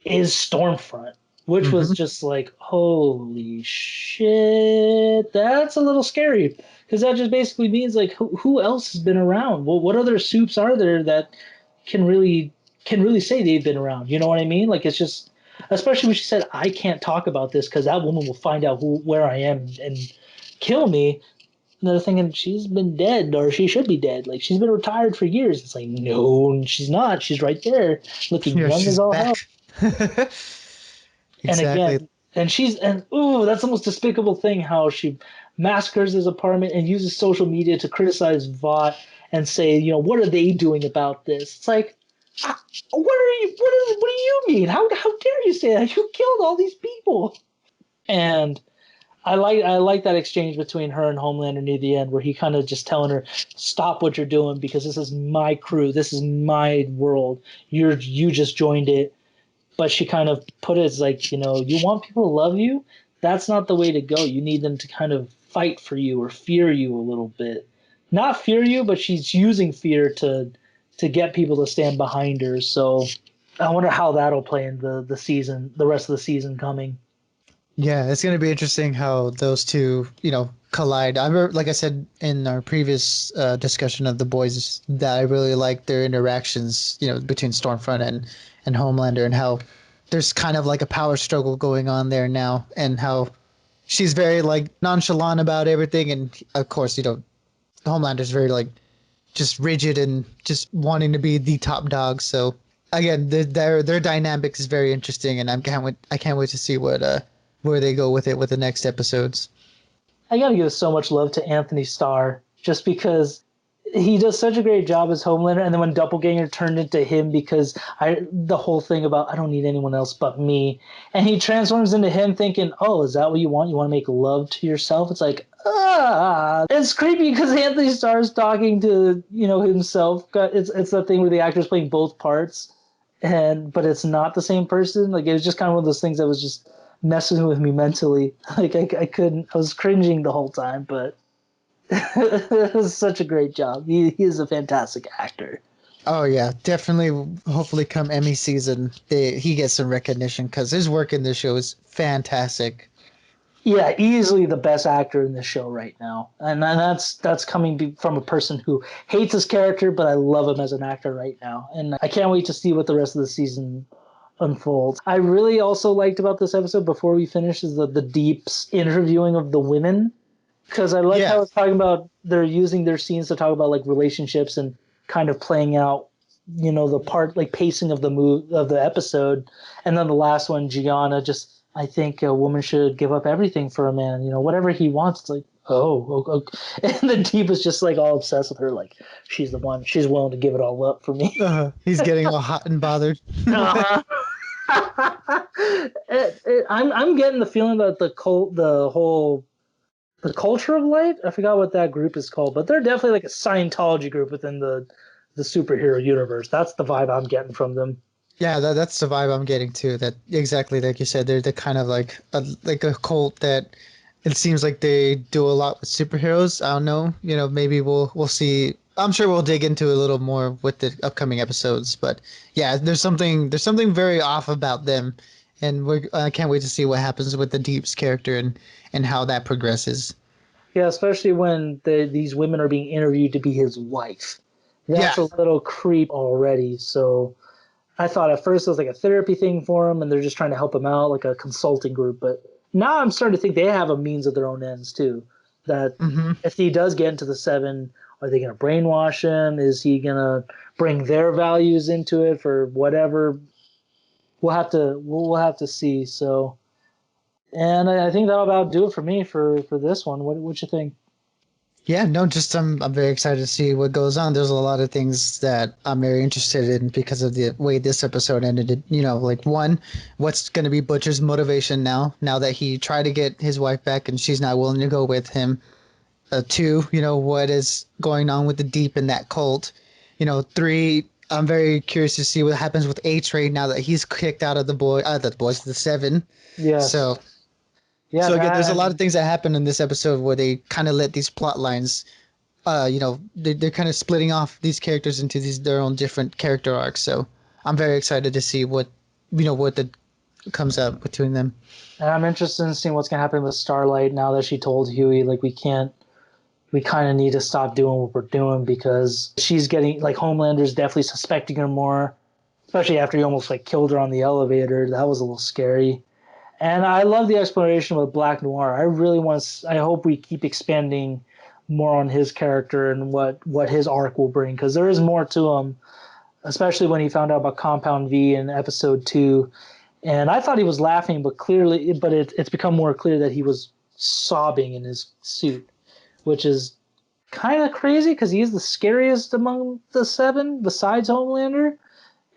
is Stormfront, which was Hmm. just like, holy shit, that's a little scary because that just basically means like who else has been around? Well, what other soups are there that can really say they've been around? You know what I mean? Like it's just, especially when she said I can't talk about this because that woman will find out where I am and kill me. And they're thinking she's been dead or she should be dead. Like she's been retired for years. It's like no, she's not. She's right there, looking Yeah, young as she's all hell. back. And Exactly. again, and ooh, that's the most despicable thing how she massacres his apartment and uses social media to criticize Vought and say, what are they doing about this? It's like, what do you mean? How dare you say that? You killed all these people. And I like that exchange between her and Homelander near the end where he kind of just telling her, stop what you're doing because this is my crew, this is my world. You just joined it, but she kind of put it as like, you want people to love you. That's not the way to go. You need them to kind of fight for you or fear you a little bit. Not fear you, but she's using fear to get people to stand behind her. So I wonder how that'll play in the season, the rest of the season coming. Yeah, it's going to be interesting how those two, collide. I remember, like I said in our previous discussion of the boys, that I really like their interactions, between Stormfront and Homelander, and how there's kind of like a power struggle going on there now, and how she's very like nonchalant about everything, and of course, Homelander's very like just rigid and just wanting to be the top dog. So again, their dynamic is very interesting, and I can't wait to see where they go with it with the next episodes. I gotta give so much love to Anthony Starr just because he does such a great job as Homelander, and then when Doppelganger turned into him because the whole thing about I don't need anyone else but me, and he transforms into him thinking, oh, is that what you want? You want to make love to yourself? It's like it's creepy because Anthony Starr's talking to himself. It's that thing where the actor's playing both parts, but it's not the same person. Like it was just kind of one of those things that was just messing with me mentally. Like I couldn't. I was cringing the whole time, but. It was such a great job. He is a fantastic actor. Oh yeah, definitely. Hopefully, come Emmy season, he gets some recognition because his work in this show is fantastic. Yeah, easily the best actor in the show right now, and that's coming from a person who hates his character, but I love him as an actor right now, and I can't wait to see what the rest of the season unfolds. I really also liked about this episode before we finish is the deep interviewing of the women. Because I like Yeah, how it's talking about they're using their scenes to talk about like relationships and kind of playing out, the part like pacing of the episode, and then the last one, Gianna, just I think a woman should give up everything for a man, whatever he wants. It's like okay. And then Deep is just like all obsessed with her, like she's the one, she's willing to give it all up for me. he's getting all hot and bothered. Uh-huh. I'm getting the feeling that the Culture of Light. I forgot what that group is called, but they're definitely like a Scientology group within the superhero universe. That's the vibe I'm getting from them. Yeah, that's the vibe I'm getting too. That exactly like you said, they're the kind of like a cult that it seems like they do a lot with superheroes. I don't know, maybe we'll see. I'm sure we'll dig into a little more with the upcoming episodes, but yeah, there's something very off about them, and I can't wait to see what happens with the Deep's character and how that progresses. Yeah, especially when these women are being interviewed to be his wife. Yeah. That's a little creep already. So I thought at first it was like a therapy thing for him, and they're just trying to help him out, like a consulting group. But now I'm starting to think they have a means of their own ends too. That Hmm. if he does get into the seven, are they going to brainwash him? Is he going to bring their values into it for whatever? We'll have to see. So, and I think that'll about do it for me for this one. What you think? Yeah, no, just I'm very excited to see what goes on. There's a lot of things that I'm very interested in because of the way this episode ended. Like one, what's going to be Butcher's motivation now that he tried to get his wife back and she's not willing to go with him. Two, what is going on with the Deep in that cult. Three, I'm very curious to see what happens with A-Trade now that he's kicked out of the seven. Yes. So Yeah, so again, there's a that lot of things that happen in this episode where they kind of let these plot lines they're kind of splitting off these characters into their own different character arcs. So I'm very excited to see what the comes up between them. and I'm interested in seeing what's gonna happen with Starlight now that she told Huey like we kind of need to stop doing what we're doing because she's getting like Homelander's definitely suspecting her more, especially after he almost like killed her on the elevator. That was a little scary. And I love the exploration with Black Noir. I really want to. I hope we keep expanding more on his character and what his arc will bring because there is more to him, especially when he found out about Compound V in episode 2. And I thought he was laughing, but it's become more clear that he was sobbing in his suit, which is kind of crazy because he is the scariest among the seven besides Homelander.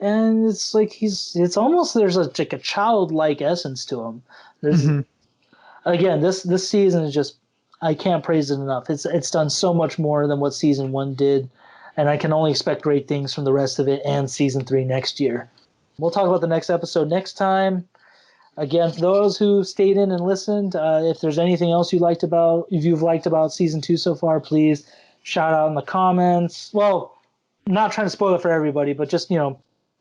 And it's like it's almost there's like a childlike essence to him. There's Hmm. again this season is just I can't praise it enough. It's done so much more than what season 1 did, and I can only expect great things from the rest of it and season 3 next year. We'll talk about the next episode next time. Again, for those who stayed in and listened, if there's anything else if you've liked about season 2 so far, please shout out in the comments. Well, I'm not trying to spoil it for everybody, but just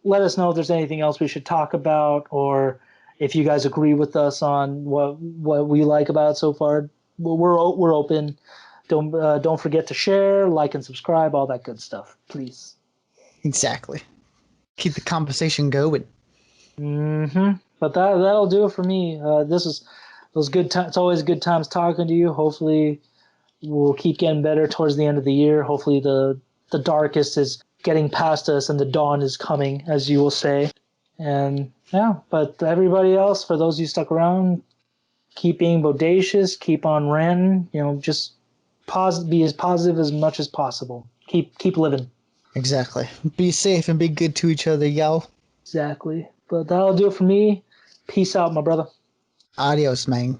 let us know if there's anything else we should talk about, or if you guys agree with us on what we like about it so far. We're open. Don't forget to share, like, and subscribe, all that good stuff, please. Exactly. Keep the conversation going. But that'll do it for me. This is those good times. It's always good times talking to you. Hopefully, we'll keep getting better towards the end of the year. Hopefully, the darkest is getting past us and the dawn is coming, as you will say. And yeah, but everybody else, for those who stuck around, keep being bodacious, keep on ranting, just be as positive as much as possible. Keep living. Exactly. Be safe and be good to each other, y'all. Exactly. But that'll do it for me. Peace out, my brother. Adios, man.